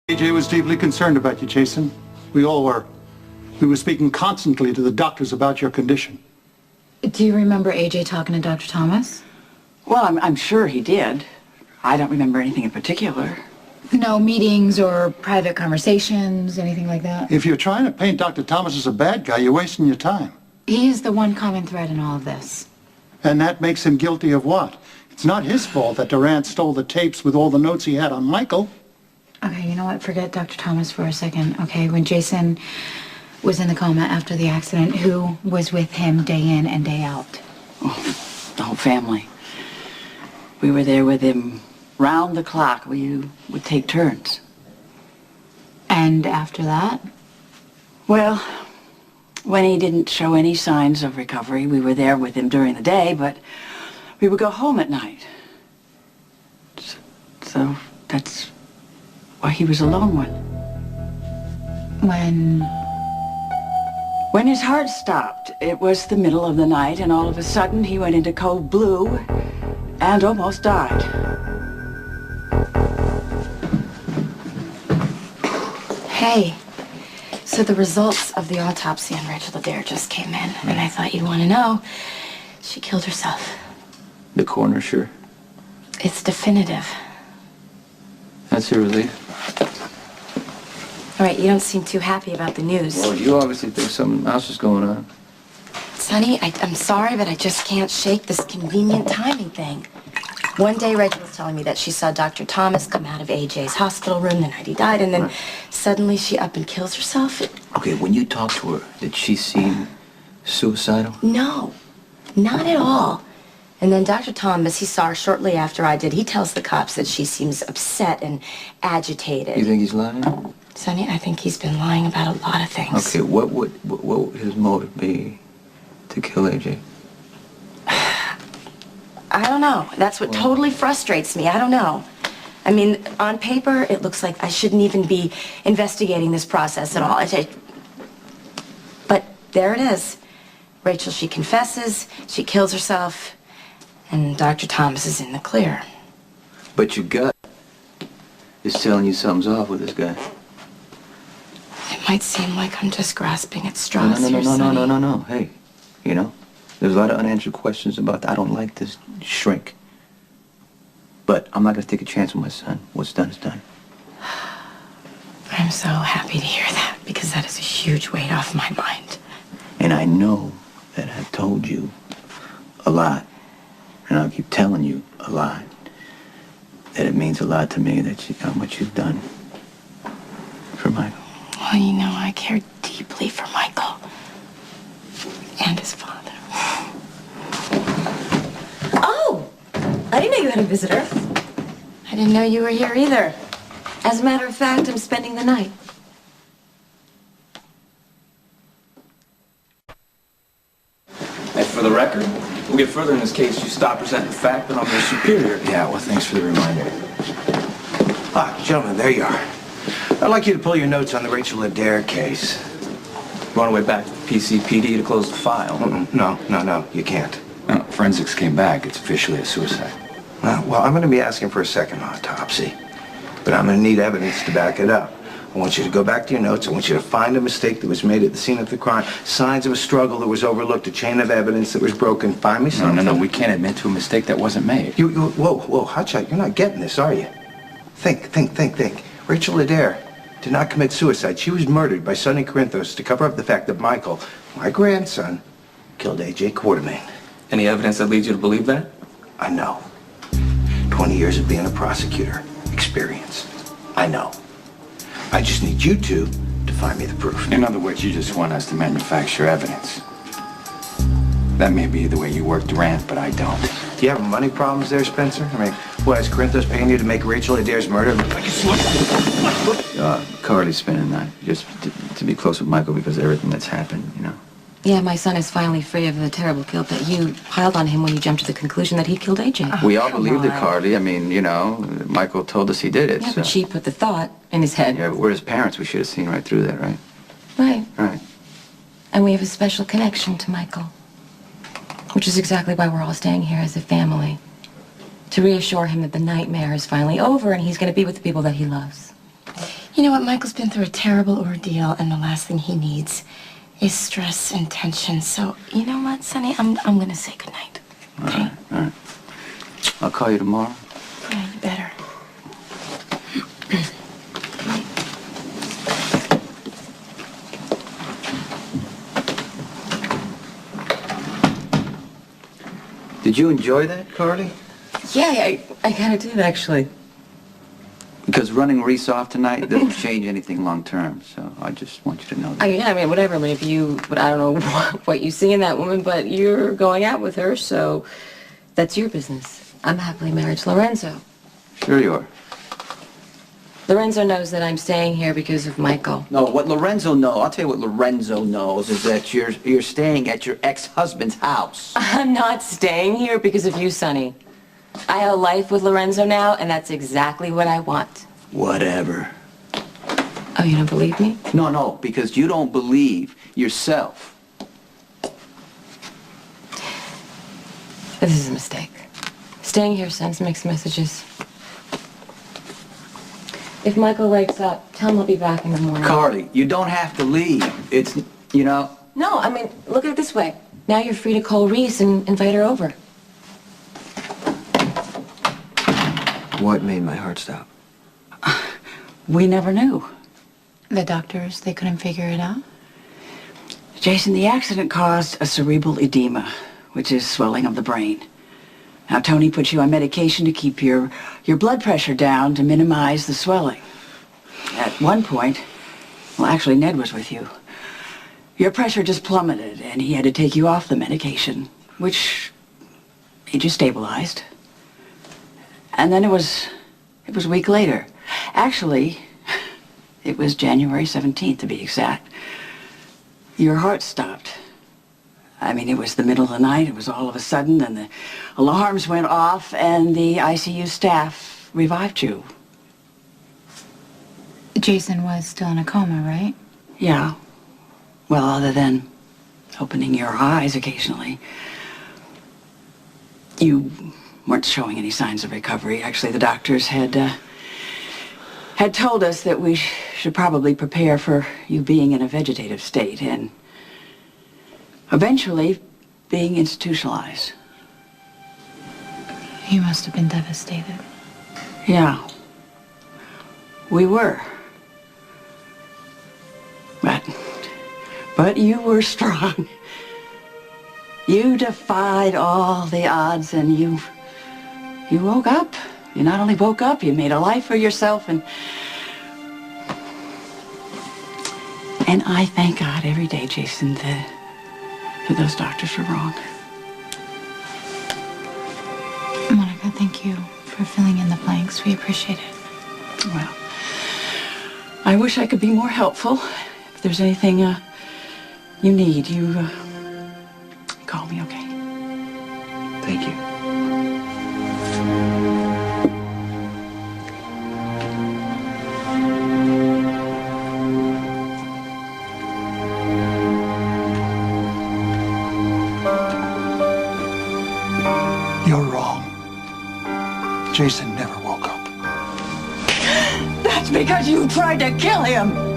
AJ was deeply concerned about you, Jason. We all were. We were speaking constantly to the doctors about your condition. Do you remember AJ talking to Dr. Thomas? Well, I'm sure he did. I don't remember anything in particular. No meetings or private conversations, anything like that? If you're trying to paint Dr. Thomas as a bad guy, you're wasting your time. He is the one common thread in all of this. And that makes him guilty of what? It's not his fault that Durrant stole the tapes with all the notes he had on Michael. Okay, you know what? Forget Dr. Thomas for a second, okay? When Jason was in the coma after the accident, who was with him day in and day out? Oh, the whole family. We were there with him round the clock. We would take turns. And after that? Well, when he didn't show any signs of recovery, we were there with him during the day, but we would go home at night. So that's why he was a lone one. When his heart stopped, it was the middle of the night, and all of a sudden he went into cold blue and almost died. Hey, so the results of the autopsy on Rachel Adair just came in, and I thought you'd want to know. She killed herself. The coroner, sure. It's definitive. That's a relief. All right, you don't seem too happy about the news. Well, you obviously think something else is going on. Sonny, I'm sorry, but I just can't shake this convenient timing thing. One day, Rachel was telling me that she saw Dr. Thomas come out of AJ's hospital room the night he died, and then suddenly she up and kills herself. Okay, when you talked to her, did she seem suicidal? No, not at all. And then Dr. Thomas, he saw her shortly after I did. He tells the cops that she seems upset and agitated. You think he's lying? Sonny, I think he's been lying about a lot of things. Okay, what would his motive be to kill AJ? I don't know. That's what totally frustrates me. I don't know. I mean, on paper, it looks like I shouldn't even be investigating this process at all. But there it is. Rachel, she confesses, she kills herself, and Dr. Thomas is in the clear. But your gut is telling you something's off with this guy. It might seem like I'm just grasping at straws here, No. Sonny. Hey, you know, there's a lot of unanswered questions about that. I don't like this shrink. But I'm not going to take a chance with my son. What's done is done. I'm so happy to hear that, because that is a huge weight off my mind. And I know that I've told you a lot, and I'll keep telling you a lot, that it means a lot to me that how much you've done for Michael. Well, you know, I care deeply for Michael and his father. Oh! I didn't know you had a visitor. I didn't know you were here either. As a matter of fact, I'm spending the night. And for the record, we'll get further in this case. You stop presenting the fact that I'm your superior. Yeah, well, thanks for the reminder. Ah, gentlemen, there you are. I'd like you to pull your notes on the Rachel Adair case. You want to wait back to the PCPD to close the file? No, you can't. No, forensics came back. It's officially a suicide. Well, I'm going to be asking for a second autopsy, but I'm going to need evidence to back it up. I want you to go back to your notes. I want you to find a mistake that was made at the scene of the crime, signs of a struggle that was overlooked, a chain of evidence that was broken. Find me something. No, we can't admit to a mistake that wasn't made. Whoa, Hotshot, you're not getting this, are you? Think. Rachel Adair did not commit suicide. She was murdered by Sonny Corinthos to cover up the fact that Michael, my grandson, killed A.J. Quartermain. Any evidence that leads you to believe that? I know. 20 years of being a prosecutor. Experience. I know. I just need you two to find me the proof. In other words, you just want us to manufacture evidence. That may be the way you work Durrant, but I don't. Do you have money problems there, Spencer? I mean, what, is Corinthos paying you to make Rachel Adair's murder look like a slip? Carly's spending that just to be close with Michael because of everything that's happened, you know. Yeah, my son is finally free of the terrible guilt that you piled on him when you jumped to the conclusion that he killed AJ. We all believed it, Carly. I mean, you know, Michael told us he did it. Yeah, so. but she put the thought in his head. Yeah, but we're his parents. We should have seen right through that, right? Right. Right. And we have a special connection to Michael. Which is exactly why we're all staying here as a family. To reassure him that the nightmare is finally over and he's going to be with the people that he loves. You know what? Michael's been through a terrible ordeal, and the last thing he needs is stress and tension. So, you know what, Sonny? I'm gonna say goodnight. Okay? All right. I'll call you tomorrow. Yeah, you better. Did you enjoy that, Carly? Yeah, I kind of did, actually. Because running Reese off tonight doesn't change anything long term, so I just want you to know that. I mean, whatever. I mean, but I don't know what you see in that woman, but you're going out with her, so that's your business. I'm happily married to Lorenzo. Sure you are. Lorenzo knows that I'm staying here because of Michael. No, what Lorenzo knows, I'll tell you what Lorenzo knows, is that you're staying at your ex-husband's house. I'm not staying here because of you, Sonny. I have a life with Lorenzo now, and that's exactly what I want. Whatever. Oh, you don't believe me? No, because you don't believe yourself. This is a mistake. Staying here sends mixed messages. If Michael wakes up, tell him I'll be back in the morning. Carly, you don't have to leave. It's, you know... No, I mean, look at it this way. Now you're free to call Reese and invite her over. What made my heart stop? We never knew. The doctors, they couldn't figure it out? Jason, the accident caused a cerebral edema, which is swelling of the brain. Now, Tony put you on medication to keep your blood pressure down to minimize the swelling. At one point, well, actually, Ned was with you. Your pressure just plummeted, and he had to take you off the medication, which made you stabilized. And then it was a week later. Actually, it was January 17th, to be exact. Your heart stopped. I mean, it was the middle of the night. It was all of a sudden, and the alarms went off, and the ICU staff revived you. Jason was still in a coma, right? Yeah. Well, other than opening your eyes occasionally. You weren't showing any signs of recovery. Actually, the doctors had told us that we should probably prepare for you being in a vegetative state and eventually being institutionalized. He must have been devastated. Yeah. We were. But you were strong. You defied all the odds, and you woke up. You not only woke up, you made a life for yourself, and I thank God every day, Jason, that those doctors were wrong. Monica, thank you for filling in the blanks. We appreciate it. Well, I wish I could be more helpful. If there's anything you need, you call me, okay? Thank you. You're wrong. Jason never woke up. That's because you tried to kill him!